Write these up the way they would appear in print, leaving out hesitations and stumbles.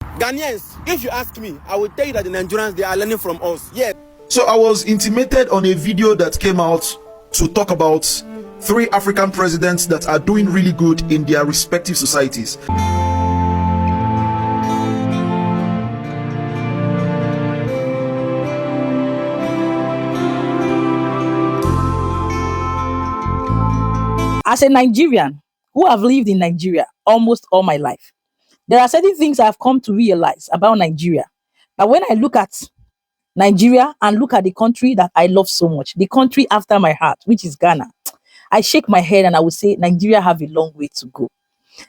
Ghanaians, if you ask me, I will tell you that the Nigerians, they are learning from us. Yes. So I was intimated on a video that came out to talk about 3 African presidents that are doing really good in their respective societies. As a Nigerian who have lived in Nigeria almost all my life, there are certain things I've come to realize about Nigeria. But when I look at Nigeria and look at the country that I love so much, the country after my heart, which is Ghana, I shake my head and I would say Nigeria have a long way to go.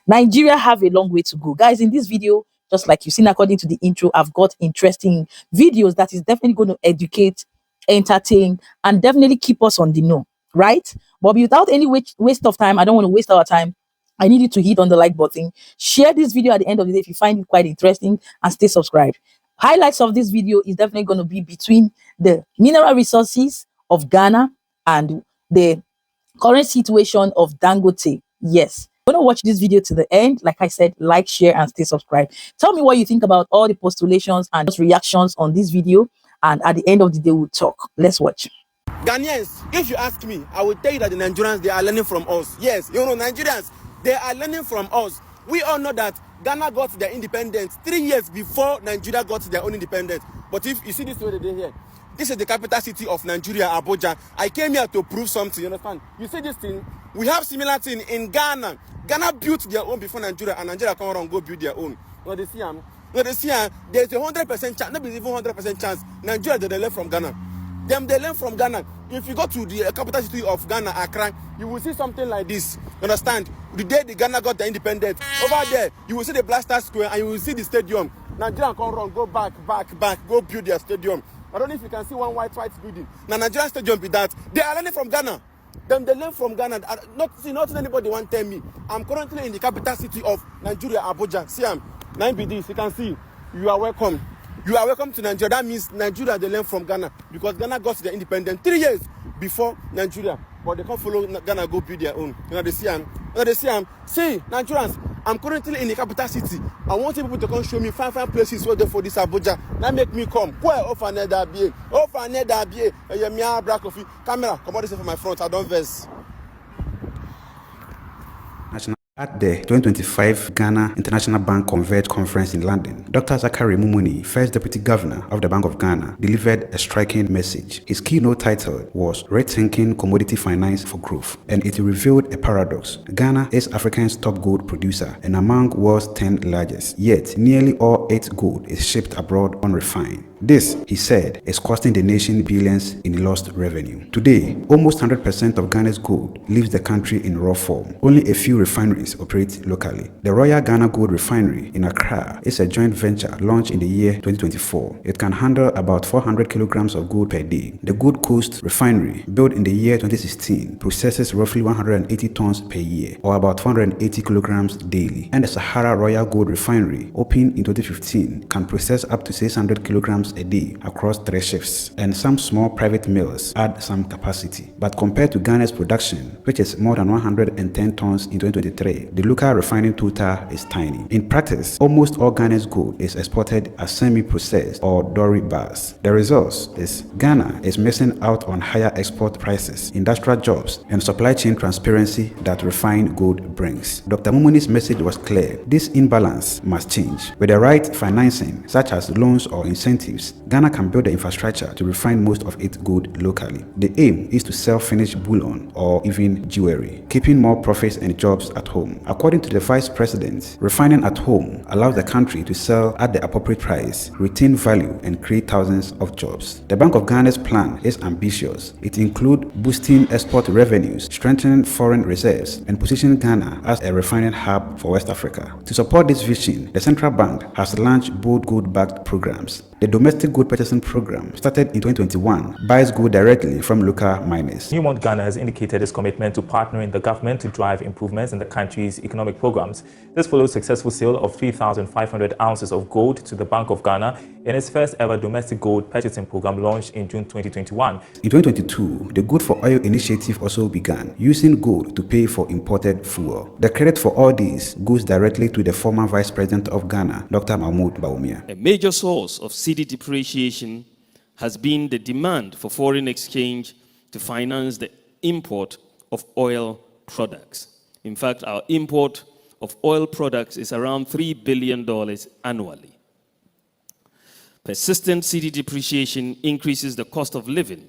Nigeria have a long way to go. Guys, in this video, just like you've seen according to the intro, I've got interesting videos that is definitely going to educate, entertain, and definitely keep us on the know, right? But without any waste of time, I don't want to waste our time. I need you to hit on the like button, share this video at the end of the day if you find it quite interesting, and stay subscribed. Highlights of this video is definitely going to be between the mineral resources of Ghana and the current situation of Dangote. Yes, I'm going to watch this video to the end. Like I said, like, share, and stay subscribed. Tell me what you think about all the postulations and just reactions on this video. And at the end of the day, we'll talk. Let's watch. Ghanaians, if you ask me, I will tell you that the Nigerians, they are learning from us. Yes, you know, Nigerians, they are learning from us. We all know that Ghana got their independence 3 years before Nigeria got their own independence. But if you see this way today here, this is the capital city of Nigeria, Abuja. I came here to prove something, you understand? You see this thing? We have similar thing in Ghana. Ghana built their own before Nigeria, and Nigeria come around and go build their own. You know, they see, there's a 100% chance, not even 100% chance, Nigeria, they learn from Ghana. They learn from Ghana. If you go to the capital city of Ghana, Accra, you will see something like this. You understand? The day the Ghana got the independence, over there, you will see the Blaster Square and you will see the stadium. Nigeria come run, go back, go build their stadium. I don't know if you can see one white building. Now Nigerian stadium be that. They are learning from Ghana. They learn from Ghana. Not anybody want to tell me. I'm currently in the capital city of Nigeria, Abuja. See, 9BDs. You can see. You are welcome. You are welcome to Nigeria. That means Nigeria, they learn from Ghana because Ghana got their independence 3 years before Nigeria. But they can't follow Ghana, go build their own. You know, they see, see, Nigerians, I'm currently in the capital city. I want people to come show me fine places where they for this Abuja. That make me come. Where off another BA? Off another BA. Black coffee. Camera, come on, this is for my front. I don't verse. At the 2025 Ghana International Bank Converge Conference in London, Dr. Zakari Mumuni, first Deputy Governor of the Bank of Ghana, delivered a striking message. His keynote title was Rethinking Commodity Finance for Growth, and it revealed a paradox. Ghana is Africa's top gold producer and among world's 10 largest, yet nearly all its gold is shipped abroad unrefined. This, he said, is costing the nation billions in lost revenue. Today, almost 100% of Ghana's gold leaves the country in raw form. Only a few refineries operate locally. The Royal Ghana Gold Refinery in Accra is a joint venture launched in the year 2024. It can handle about 400 kilograms of gold per day. The Gold Coast Refinery, built in the year 2016, processes roughly 180 tons per year, or about 480 kilograms daily. And the Sahara Royal Gold Refinery, opened in 2015, can process up to 600 kilograms a day across 3 shifts, and some small private mills add some capacity. But compared to Ghana's production, which is more than 110 tons in 2023, the local refining total is tiny. In practice, almost all Ghana's gold is exported as semi-processed or dory bars. The result is Ghana is missing out on higher export prices, industrial jobs, and supply chain transparency that refined gold brings. Dr. Mumuni's message was clear. This imbalance must change. With the right financing, such as loans or incentives, Ghana can build the infrastructure to refine most of its gold locally. The aim is to sell finished bullion or even jewelry, keeping more profits and jobs at home. According to the Vice President, refining at home allows the country to sell at the appropriate price, retain value, and create thousands of jobs. The Bank of Ghana's plan is ambitious. It includes boosting export revenues, strengthening foreign reserves, and positioning Ghana as a refining hub for West Africa. To support this vision, the central bank has launched bold gold-backed programs. The domestic domestic gold purchasing program, started in 2021, buys gold directly from local miners. Newmont Ghana has indicated its commitment to partnering the government to drive improvements in the country's economic programs. This follows successful sale of 3,500 ounces of gold to the Bank of Ghana in its first ever domestic gold purchasing program launched in June 2021. In 2022, the Good for Oil initiative also began, using gold to pay for imported fuel. The credit for all this goes directly to the former Vice President of Ghana, Dr. Mahmoud Bawumia. A major source of cedi depreciation has been the demand for foreign exchange to finance the import of oil products. In fact, our import of oil products is around $3 billion annually. Persistent cedi depreciation increases the cost of living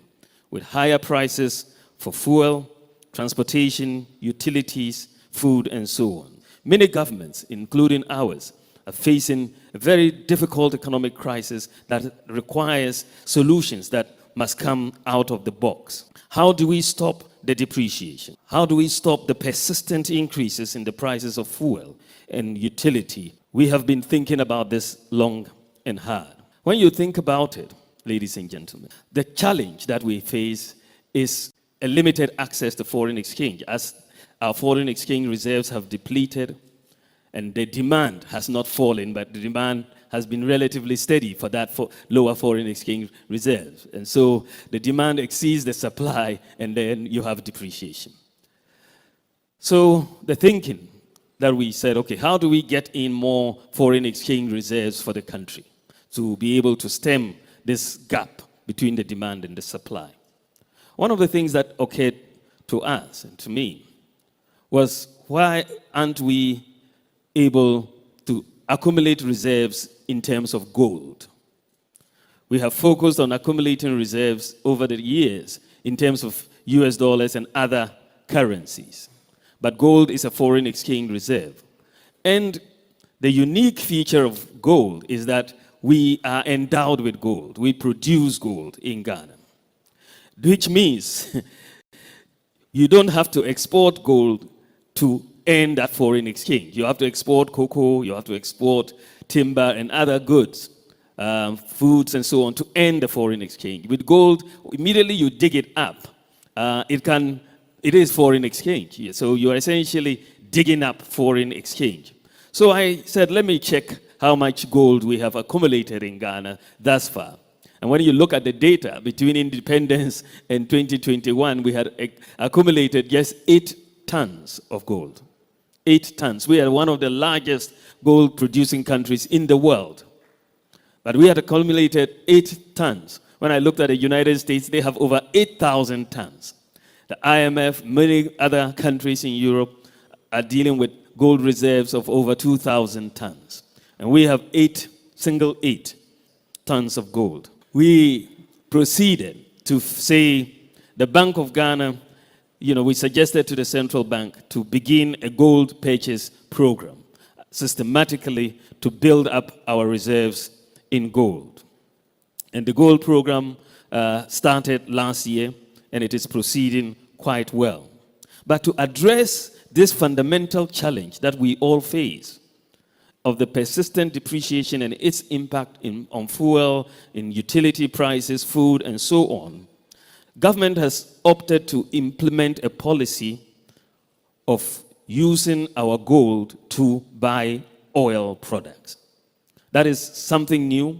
with higher prices for fuel, transportation, utilities, food, and so on. Many governments, including ours, are facing a very difficult economic crisis that requires solutions that must come out of the box. How do we stop the depreciation? How do we stop the persistent increases in the prices of fuel and utility? We have been thinking about this long and hard. When you think about it, ladies and gentlemen, the challenge that we face is a limited access to foreign exchange, as our foreign exchange reserves have depleted and the demand has not fallen, but the demand has been relatively steady for that lower foreign exchange reserves. And so the demand exceeds the supply, and then you have depreciation. So the thinking that we said, okay, how do we get in more foreign exchange reserves for the country to be able to stem this gap between the demand and the supply? One of the things that occurred to us and to me was, why aren't we able to accumulate reserves in terms of gold? We have focused on accumulating reserves over the years in terms of US dollars and other currencies. But gold is a foreign exchange reserve. And the unique feature of gold is that we are endowed with gold. We produce gold in Ghana, which means you don't have to export gold to earn that foreign exchange. You have to export cocoa, you have to export timber and other goods, foods and so on, to earn the foreign exchange. With gold, immediately you dig it up, it is foreign exchange. So you are essentially digging up foreign exchange. So I said, let me check how much gold we have accumulated in Ghana thus far. And when you look at the data between independence and 2021, we had accumulated just 8 tons of gold. 8 tons. We are one of the largest gold producing countries in the world. But we had accumulated 8 tons. When I looked at the United States, they have over 8,000 tons. The IMF, many other countries in Europe are dealing with gold reserves of over 2,000 tons. And we have 8 tons of gold. We proceeded to say the Bank of Ghana, we suggested to the central bank to begin a gold purchase program systematically to build up our reserves in gold. And the gold program started last year, and it is proceeding quite well. But to address this fundamental challenge that we all face of the persistent depreciation and its impact on fuel, in utility prices, food, and so on, government has opted to implement a policy of using our gold to buy oil products. That is something new,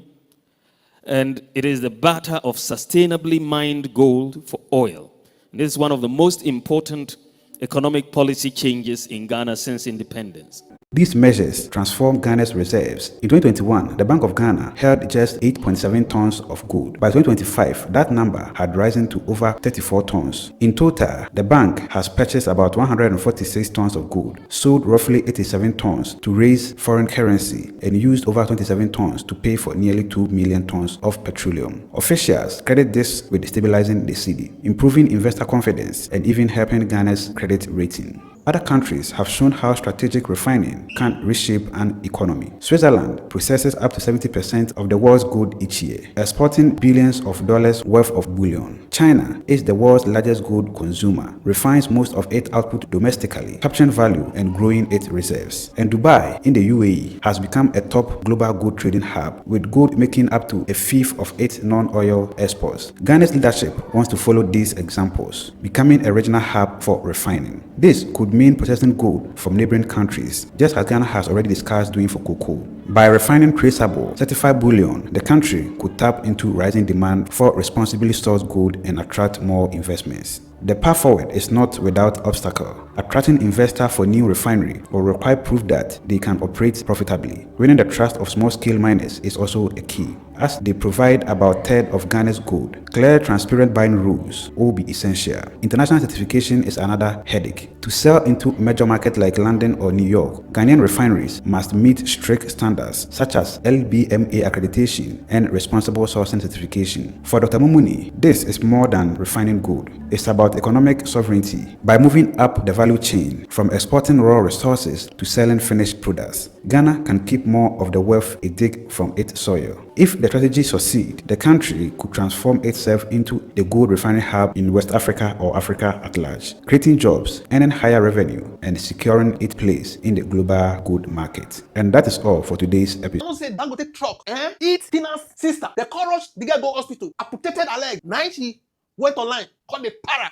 and it is the barter of sustainably mined gold for oil. And this is one of the most important economic policy changes in Ghana since independence. These measures transformed Ghana's reserves. In 2021, the Bank of Ghana held just 8.7 tons of gold. By 2025, that number had risen to over 34 tons. In total, the bank has purchased about 146 tons of gold, sold roughly 87 tons to raise foreign currency, and used over 27 tons to pay for nearly 2 million tons of petroleum. Officials credit this with stabilizing the cedi, improving investor confidence, and even helping Ghana's credit rating. Other countries have shown how strategic refining can reshape an economy. Switzerland processes up to 70% of the world's gold each year, exporting billions of dollars worth of bullion. China is the world's largest gold consumer, refines most of its output domestically, capturing value and growing its reserves. And Dubai in the UAE has become a top global gold trading hub, with gold making up to a fifth of its non-oil exports. Ghana's leadership wants to follow these examples, becoming a regional hub for refining. This could mean processing gold from neighboring countries, just as Ghana has already discussed doing for cocoa. By refining traceable, certified bullion, the country could tap into rising demand for responsibly sourced gold and attract more investments. The path forward is not without obstacle. Attracting investors for new refinery will require proof that they can operate profitably. Winning the trust of small-scale miners is also a key, as they provide about a third of Ghana's gold. Clear, transparent buying rules will be essential. International certification is another headache. To sell into major markets like London or New York, Ghanaian refineries must meet strict standards such as LBMA accreditation and responsible sourcing certification. For Dr. Mumuni, this is more than refining gold. It's about economic sovereignty. By moving up the value chain from exporting raw resources to selling finished products, Ghana can keep more of the wealth it digs from its soil. If the strategy succeeds, the country could transform itself into the gold refining hub in West Africa or Africa at large, creating jobs, earning higher revenue, and securing its place in the global gold market. And that is all for today's episode. Don't say Dangote truck, eat Tina's sister. The courage, the girl go hospital, amputated her leg. Now she went online, called the para.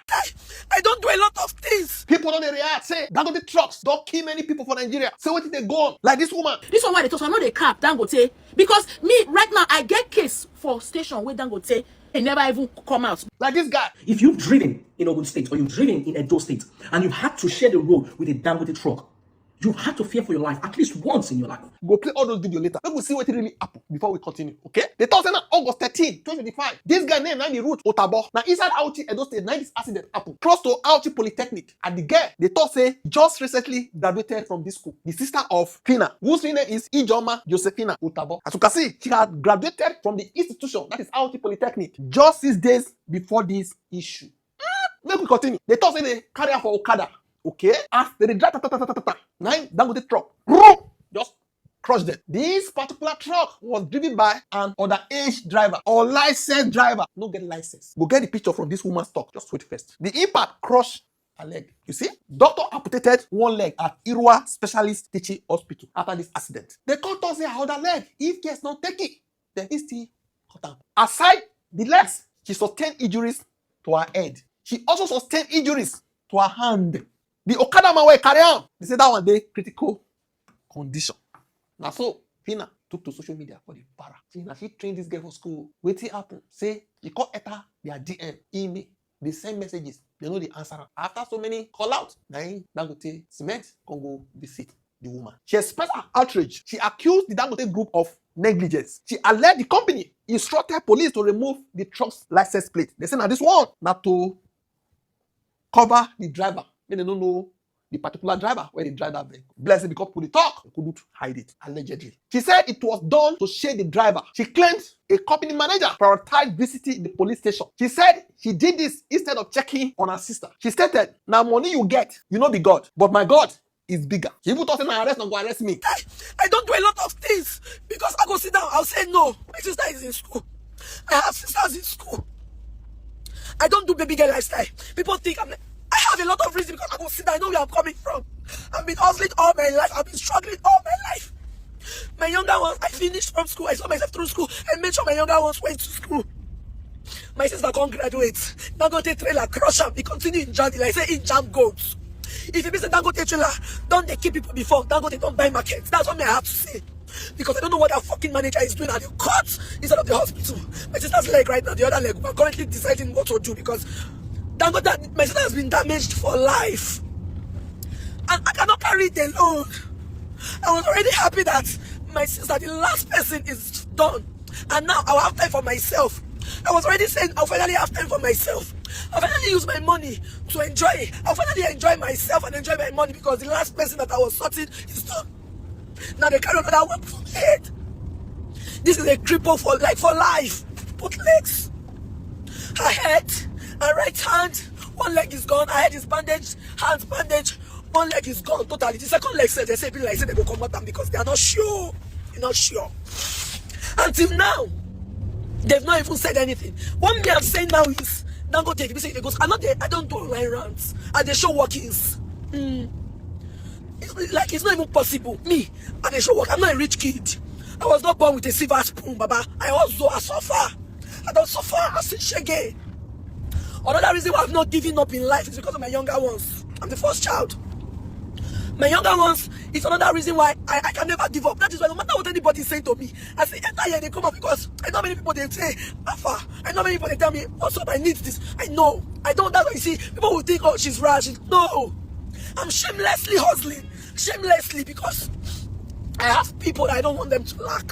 I don't do a lot of things. People don't react, say Dangote trucks don't kill many people for Nigeria. So what did they go on? Like this woman. This one why they talk, so I know they cap Dangote. Because me, right now, I get case for station where Dangote, they never even come out. Like this guy. If you've driven in Ogun State or you've driven in Edo State and you've had to share the road with a Dangote truck, you've had to fear for your life at least once in your life. Go play all those videos later. Let me see what really happened before we continue. Okay? They told us August 13, 2025. This guy named the route Otabo. Now inside Auchi Edo State, now this accident happened. Close to Auchi Polytechnic. And the girl, they thought say just recently graduated from this school. The sister of Tina, whose name is Ijoma Josephina Otabo. As you can see, she had graduated from the institution, that is Auchi Polytechnic, just 6 days before this issue. Let me continue. They thought say they carry her for Okada. Okay, as they drive 9 Dangote truck, just crushed them. This particular truck was driven by an underage driver or licensed driver. No get license. Go get the picture from this woman's talk. Just wait first. The impact crushed her leg. You see, doctor amputated one leg at Irua Specialist Teaching Hospital after this accident. They can't say her other leg. If case not take it, then he still cut down. Aside the legs, she sustained injuries to her head. She also sustained injuries to her hand. The Okada man will carry on. They say that one day critical condition. Now so Fina took to social media for the para. She trained this girl for school. Waiting happen. Say you call enter their DM, email, they send messages. They know the answer. After so many call out, Dangote Cement can go visit the woman. She expressed her outrage. She accused the Dangote group of negligence. She alleged the company instructed police to remove the truck's license plate. They say now this one not to cover the driver. They don't know the particular driver where the driver vehicle. Blessed because people talk, they couldn't hide it, allegedly. She said it was done to shade the driver. She claimed a company manager prioritized visiting the police station. She said she did this instead of checking on her sister. She stated, now money you get, you know be God, but my God is bigger. She even thought I arrest, not go arrest me. I don't do a lot of things because I go sit down, I'll say no. My sister is in school. I have sisters in school. I don't do baby girl lifestyle. People think I have a lot of reasons because I go sit down, I know where I'm coming from. I've been hustling all my life. I've been struggling all my life. My younger ones, I finished from school. I saw myself through school and made sure my younger ones went to school. My sister can't graduate. Dangote trailer crush up. He continue in journey. Like I say, in jam goats. If you miss a Dangote trailer, don't they keep people before? Dangote don't buy markets. That's what I have to say. Because I don't know what that fucking manager is doing at the court instead of the hospital. My sister's leg right now, the other leg, we're currently deciding what to do because Dangote, my sister has been damaged for life. And I cannot carry it alone. I was already happy that my sister, the last person, is done. And now I'll have time for myself. I was already saying I'll finally have time for myself. I'll finally use my money to enjoy. I'll finally enjoy myself and enjoy my money because the last person that I was sorting is done. Now they carry another one from head. This is a cripple for life. Both legs. Her head, her right hand, one leg is gone. Her head is bandaged, hands bandaged. One leg is gone totally. The second leg said they say they go combat them because they are not sure. They're not sure. Until now, they've not even said anything. What me I'm saying now is Dangote, if you say it goes, I don't do online rants. And they show workings. It's not even possible. Me, and they show work. I'm not a rich kid. I was not born with a silver spoon, Baba. I suffer. I don't suffer. I see shege. Another reason why I've not given up in life is because of my younger ones. I'm the first child. My younger ones is another reason why I can never give up. That is why no matter what anybody is saying to me, I say, enter here, they come up, because I know many people, they say, Alpha. I know many people, they tell me, what's up, I need this. I know. I don't. That's why you see, people will think, oh, she's rash. No. I'm shamelessly hustling. Shamelessly, because I have people that I don't want them to lack.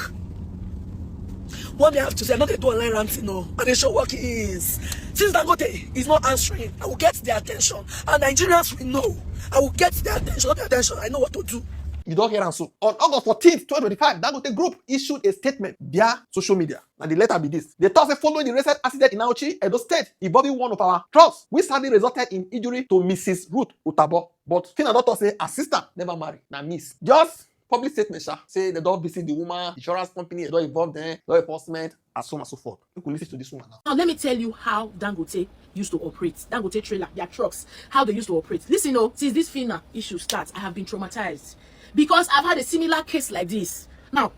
What may I have to say? I'm not going to do online ranting, no. And they show what it is. Since Dangote is not answering, I will get their attention. And Nigerians will know. I will get their attention, not their attention. I know what to do. You don't hear so. On August 14th, 2025, Dangote Group issued a statement via social media. And the letter be this. They thought following the recent accident in Auchi, Edo State, involving one of our trucks, which sadly resulted in injury to Mrs. Ruth Utabo. But Fina doctor say her sister never married. Now miss. Just public statement, say they don't visit the woman, insurance company, they don't involve them, no enforcement, and so on and so forth. You can listen to this woman now. Now let me tell you how Dangote used to operate. Dangote trailer, their trucks, how they used to operate. Listen, since this FINA issue starts, I have been traumatized. Because I've had a similar case like this. Now,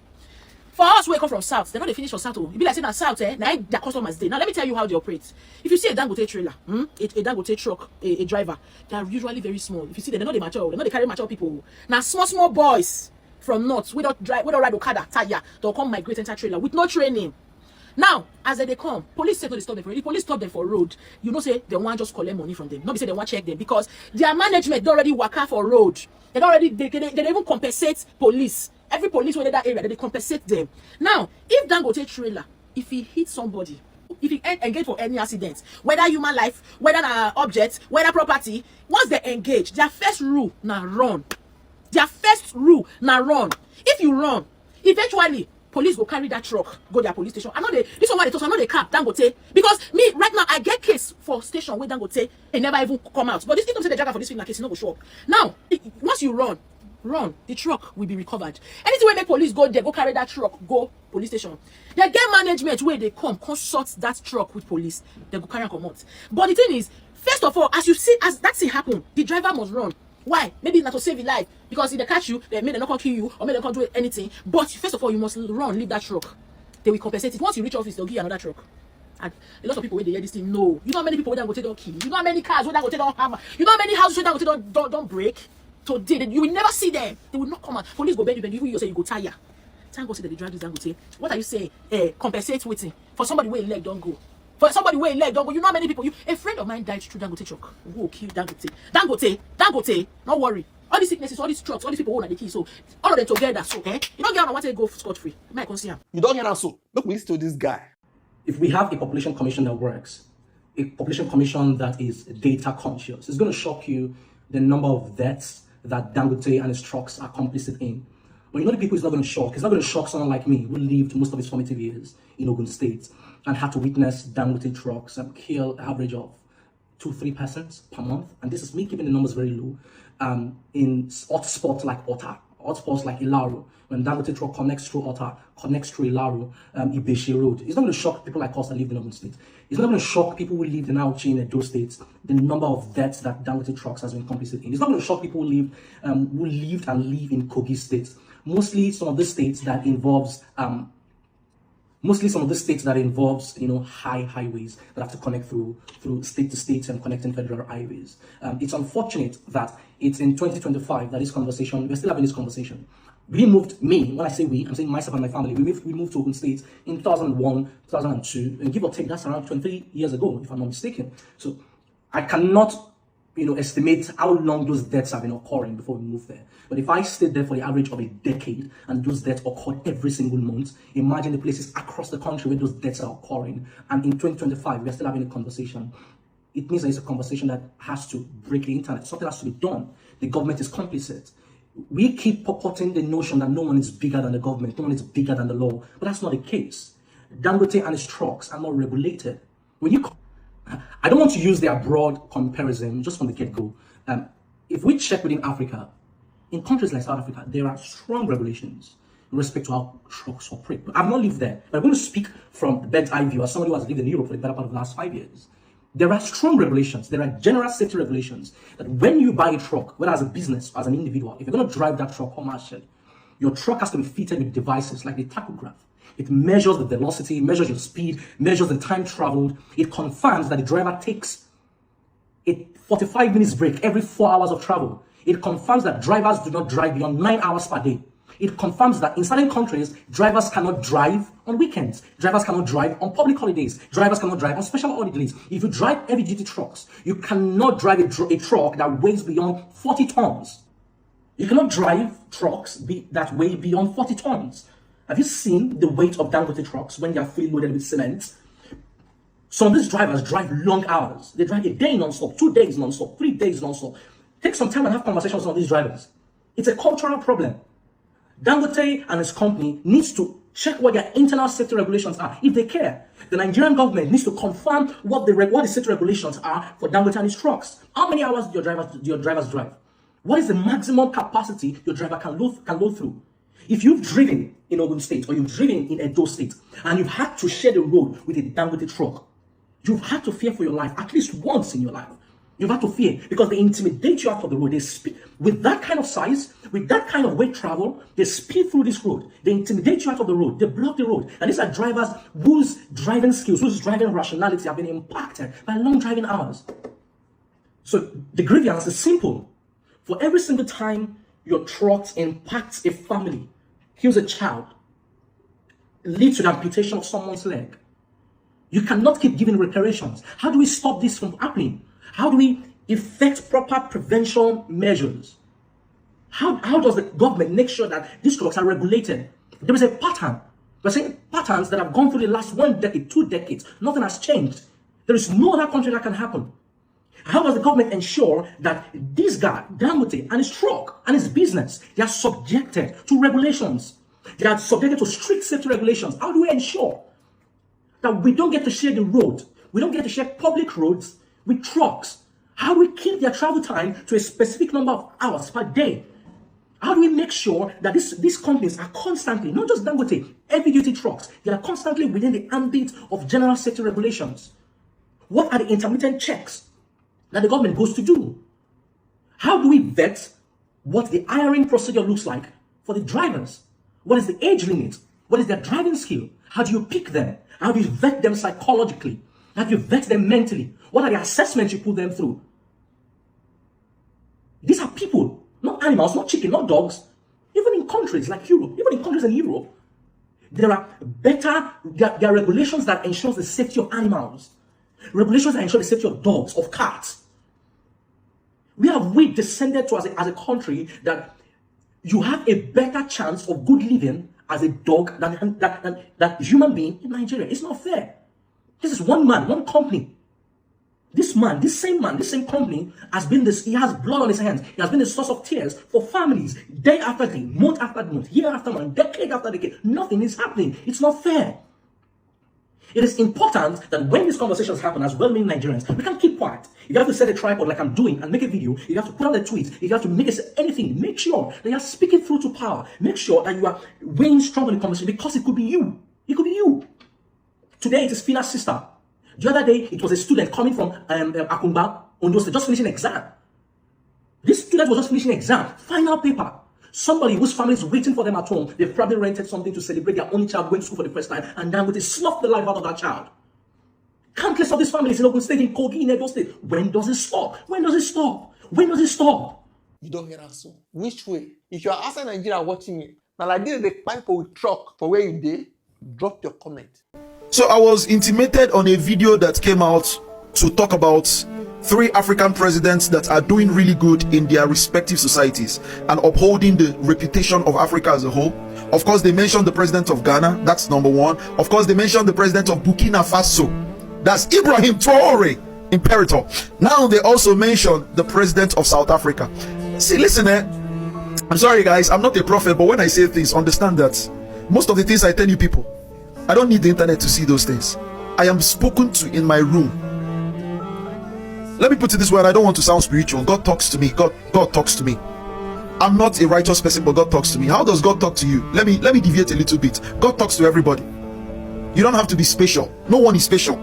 for us who come from South, they're not finished for South. You be like saying that South, now their customers day. Now let me tell you how they operate. If you see a Dangote trailer, a Dangote truck, a driver, they are usually very small. If you see them, they're not the mature, they're not the carry mature people. Now small boys from North, we don't ride Okada, tire, they'll come migrate into trailer with no training. Now, as they come, police say no, they stop them for. If police stop them for road, you know, say they want just collect money from them. Not be say they want check them, because their management don't already work out for road. They don't already they even compensate police. Every police within that area, they compensate them. Now, if Dangote trailer, if he hits somebody, if he engage for any accident, whether human life, whether an object, whether property, once they engage, their first rule now run. Their first rule now run. If you run, eventually police will carry that truck, go their police station. I know this one they talk, I know they cap Dangote. Because me, right now, I get case for station where Dangote, they never even come out. But this thing don't say the driver for this thing, like case, no go show up. Now, once you run, the truck will be recovered. Anything where make police go there, go carry that truck, go police station. They get management where they come consult that truck with police, they go carry and come out. But the thing is, first of all, as you see, as that thing happen, the driver must run. Why? Maybe not to save your life. Because if they catch you, they may not kill you, or maybe they can't do anything. But first of all, you must run, leave that truck. They will compensate it. Once you reach office, they'll give you another truck. And a lot of people when they hear this thing, no. You know how many people Dangote don't kill? You know how many cars Dangote don't have? You know how many houses Dangote don't break? Today, you will never see them. They will not come out. Police go bend you, you say you go tire. Thank God say that they drive this Dangote. What are you saying? Compensate waiting for somebody where leg don't go. For somebody where leg don't go. You know how many people? A friend of mine died through Dangote truck. Who will kill Dangote? Dangote. Don't worry. All these sicknesses, all these trucks, all these people who are the key. So all of them together. So you don't get on one to go scot free. You might see him. You don't hear so. Look, we listen to this guy. If we have a population commission that works, a population commission that is data conscious, it's going to shock you the number of deaths that Dangote and his trucks are complicit in. But you know the people it's not going to shock. It's not going to shock someone like me who lived most of his formative years in Ogun State and had to witness Dangote trucks kill an average of 2-3 persons per month. And this is me keeping the numbers very low. In hotspots like Ota, hotspots like Ilaro, when Dangote truck connects through Ota, connects through Ilaro, Ibeshi Road. It's not going to shock people like us that live in Ogun State. It's not going to shock people who live in Auchi in those states, the number of deaths that Dangote trucks has been complicit in. It's not going to shock people who lived and live in Kogi State. Mostly some of the states that involves high highways that have to connect through state to state and connecting federal highways. It's unfortunate that it's in 2025 that we're still having this conversation. When I say we, I'm saying myself and my family, we moved to Ogun State in 2001, 2002, and give or take, that's around 23 years ago, if I'm not mistaken. So I cannot estimate how long those deaths have been occurring before we move there. But if I stayed there for the average of a decade and those deaths occurred every single month, imagine the places across the country where those deaths are occurring. And in 2025, we're still having a conversation. It means that it's a conversation that has to break the internet. Something has to be done. The government is complicit. We keep purporting the notion that no one is bigger than the government, no one is bigger than the law. But that's not the case. Dangote and his trucks are not regulated. I don't want to use their broad comparison just from the get-go. If we check within Africa, in countries like South Africa, there are strong regulations in respect to how trucks operate. I've not lived there, but I'm going to speak from the bird's eye view as somebody who has lived in Europe for the better part of the last 5 years. There are strong regulations. There are general safety regulations that when you buy a truck, whether as a business or as an individual, if you're going to drive that truck commercially, your truck has to be fitted with devices like the tachograph. It measures the velocity, measures your speed, measures the time traveled. It confirms that the driver takes a 45 minutes break every 4 hours of travel. It confirms that drivers do not drive beyond 9 hours per day. It confirms that in certain countries, drivers cannot drive on weekends. Drivers cannot drive on public holidays. Drivers cannot drive on special holidays. If you drive heavy-duty trucks, you cannot drive a truck that weighs beyond 40 tons. You cannot drive trucks that weigh beyond 40 tons. Have you seen the weight of Dangote trucks when they are fully loaded with cement? Some of these drivers drive long hours. They drive a day non-stop, 2 days non-stop, 3 days non-stop. Take some time and have conversations with these drivers. It's a cultural problem. Dangote and his company needs to check what their internal safety regulations are, if they care. The Nigerian government needs to confirm what the safety regulations are for Dangote and his trucks. How many hours do your drivers drive? What is the maximum capacity your driver can load through? If you've driven in Ogun State or you've driven in Edo State and you've had to share the road with a Dangote truck, you've had to fear for your life at least once in your life. You've had to fear because they intimidate you out of the road. They speed with that kind of size, with that kind of weight travel. They speed through this road. They intimidate you out of the road. They block the road. And these are drivers whose driving skills, whose driving rationality have been impacted by long driving hours. So the grievance is simple. For every single time your truck impacts a family, kills a child, leads to the amputation of someone's leg, you cannot keep giving reparations. How do we stop this from happening? How do we effect proper prevention measures? How does the government make sure that these trucks are regulated? There is a pattern. We're saying patterns that have gone through the last 1 decade, 2 decades. Nothing has changed. There is no other country that can happen. How does the government ensure that this guy, Dangote, and his truck and his business, they are subjected to regulations? They are subjected to strict safety regulations. How do we ensure that we don't get to share the road? We don't get to share public roads with trucks. How do we keep their travel time to a specific number of hours per day? How do we make sure that these companies are constantly, not just Dangote, heavy-duty trucks, they are constantly within the ambit of general safety regulations? What are the intermittent checks that the government goes to do? How do we vet what the hiring procedure looks like for the drivers? What is the age limit? What is their driving skill? How do you pick them? How do you vet them psychologically? How do you vet them mentally? What are the assessments you put them through? These are people, not animals, not chicken, not dogs. Even in countries like Europe, even in countries in Europe, there are regulations that ensure the safety of animals. Regulations that ensure the safety of dogs, of cats. We descended to as a country that you have a better chance of good living as a dog than human being in Nigeria. It's not fair. This is one man, one company. This same company he has blood on his hands. He has been a source of tears for families, day after day, month after month, year after month, decade after decade. Nothing is happening. It's not fair. It is important that when these conversations happen as well-meaning Nigerians, we can't keep quiet. If you have to set a tripod like I'm doing and make a video, if you have to put out a tweet, if you have to make anything, make sure that you are speaking through to power. Make sure that you are weighing strong in the conversation because it could be you. It could be you. Today it is Fina's sister. The other day it was a student coming from Akumba, Ondo State, just finishing an exam. This student was just finishing an exam, final paper. Somebody whose family is waiting for them at home, they've probably rented something to celebrate their only child going to school for the first time, and then they slough the life out of that child. Countless of these families in Ogun State, in Kogi, in Edo State. When does it stop? When does it stop? When does it stop? You don't hear us. So which way? If you are outside Nigeria watching me, now like this, the pipe with truck for where you did, drop your comment. So I was intimated on a video that came out to talk about 3 African presidents that are doing really good in their respective societies and upholding the reputation of Africa as a whole. Of course, they mentioned the president of Ghana. That's number 1. Of course, they mentioned the president of Burkina Faso. That's Ibrahim Traore, Imperator. Now they also mentioned the president of South Africa. See, listen, I'm sorry guys, I'm not a prophet, but when I say things, understand that most of the things I tell you people, I don't need the internet to see those things. I am spoken to in my room. Let me put it this way, and I don't want to sound spiritual. God talks to me. God talks to me. I'm not a righteous person, but God talks to me. How does God talk to you? Let me deviate a little bit. God talks to everybody. You don't have to be special. No one is special.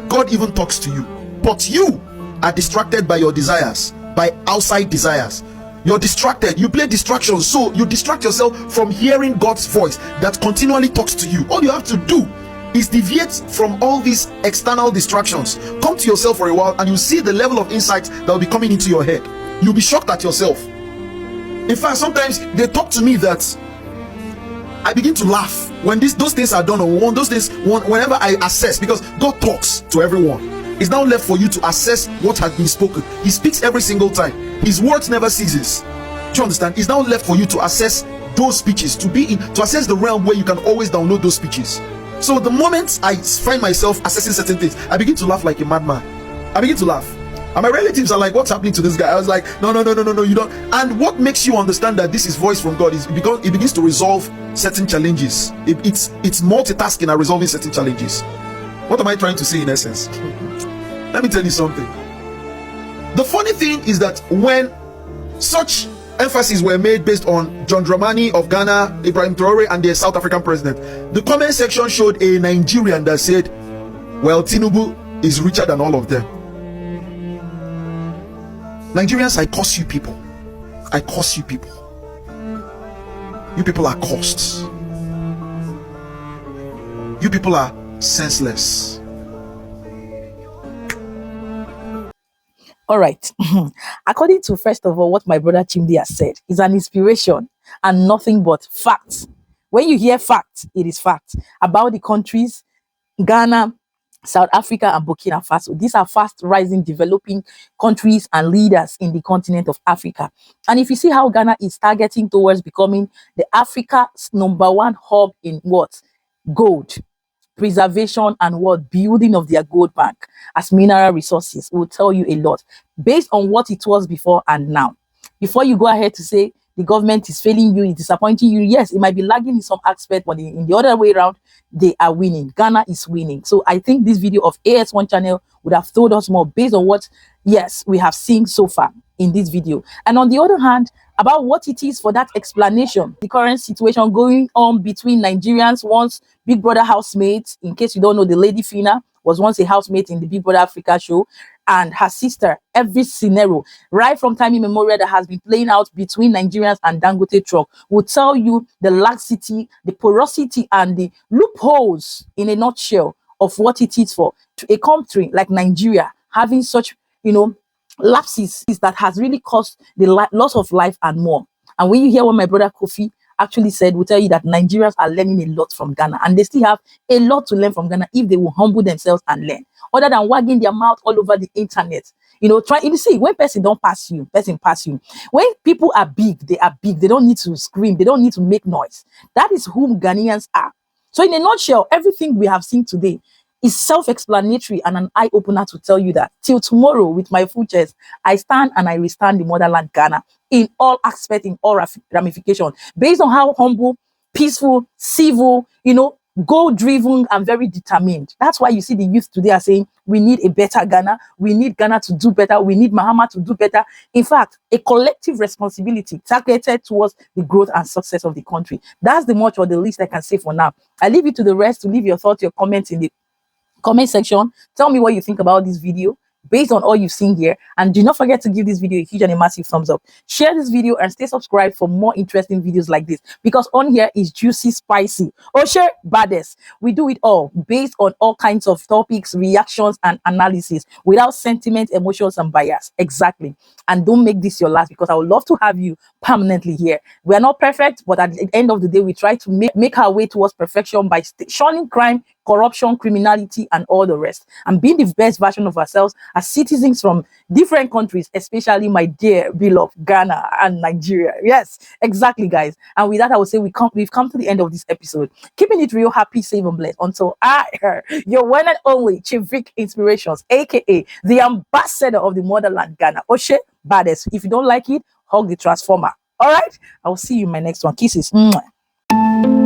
God even talks to you. but you are distracted by your desires, by outside desires. You're distracted. You play distractions, so you distract yourself from hearing God's voice that continually talks to you. All you have to do is deviate from all these external distractions. Come to yourself for a while and you see the level of insight that will be coming into your head. You'll be shocked at yourself. In fact, sometimes they talk to me that I begin to laugh when those things are done, or whenever I assess, because God talks to everyone. It's now left for you to assess what has been spoken. He speaks every single time. His words never ceases. Do you understand? It's now left for you to assess those speeches, to assess the realm where you can always download those speeches. So the moment I find myself assessing certain things, I begin to laugh like a madman. I begin to laugh. And my relatives are like, what's happening to this guy? I was like, no, you don't. And what makes you understand that this is voice from God is because it begins to resolve certain challenges. It's multitasking and resolving certain challenges. What am I trying to say in essence? Let me tell you something. The funny thing is that when such emphasis were made based on Johndramanimahama of Ghana, Ibrahim Traore, and the South African president, the comment section showed a Nigerian that said, well, Tinubu is richer than all of them. Nigerians, I curse you people. I curse you people. You people are cursed. You people are senseless. All right. According to, first of all, what my brother Chimdi has said, is an inspiration and nothing but facts. When you hear facts, it is fact about the countries, Ghana, South Africa, and Burkina Faso. These are fast rising, developing countries and leaders in the continent of Africa. And if you see how Ghana is targeting towards becoming the Africa's #1 hub in what? Gold preservation and what? Building of their gold bank as mineral resources will tell you a lot based on what it was before and now. Before you go ahead to say the government is failing you, is disappointing you, yes, it might be lagging in some aspect, but in the other way around, they are winning. Ghana is winning. So I think this video of AS1 channel would have told us more based on what, yes, we have seen so far in this video. And on the other hand, about what it is for that explanation, the current situation going on between Nigerians, once Big Brother housemates. In case you don't know, the lady Fina was once a housemate in the Big Brother Africa show, and her sister. Every scenario right from time immemorial that has been playing out between Nigerians and Dangote truck will tell you the laxity, the porosity, and the loopholes in a nutshell of what it is for to a country like Nigeria having such, lapses that has really caused the loss of life and more. And when you hear what my brother Kofi actually said, will tell you that Nigerians are learning a lot from Ghana, and they still have a lot to learn from Ghana if they will humble themselves and learn, other than wagging their mouth all over the internet. You see, when person don't pass you, person pass you. When people are big, they are big. They don't need to scream. They don't need to make noise. That is whom Ghanaians are. So in a nutshell, everything we have seen today is self-explanatory and an eye-opener to tell you that till tomorrow, with my full chest, I stand and I restand the motherland Ghana in all aspects, in all ramifications, based on how humble, peaceful, civil, goal-driven, and very determined. That's why you see the youth today are saying, we need a better Ghana. We need Ghana to do better. We need Mahama to do better. In fact, a collective responsibility targeted towards the growth and success of the country. That's the much or the least I can say for now. I leave it to the rest to leave your thoughts, your comments in the comment section. Tell me what you think about this video based on all you've seen here, and do not forget to give this video a huge and a massive thumbs up. Share this video and stay subscribed for more interesting videos like this, because on here is juicy, spicy, or share baddest. We do it all based on all kinds of topics, reactions, and analysis without sentiment, emotions, and bias. Exactly. And don't make this your last, because I would love to have you permanently here. We are not perfect, but at the end of the day, we try to make our way towards perfection by shunning crime, corruption, criminality, and all the rest, and being the best version of ourselves as citizens from different countries, especially my dear beloved Ghana and Nigeria. Yes, exactly, guys. And with that, I would say we've come to the end of this episode. Keeping it real, happy, safe, and blessed until I heard your one and only Chief Vic Inspirations, aka the ambassador of the motherland Ghana. Oshe baddest. If you don't like it, hug the transformer. All right, I will see you in my next one. Kisses. Mwah.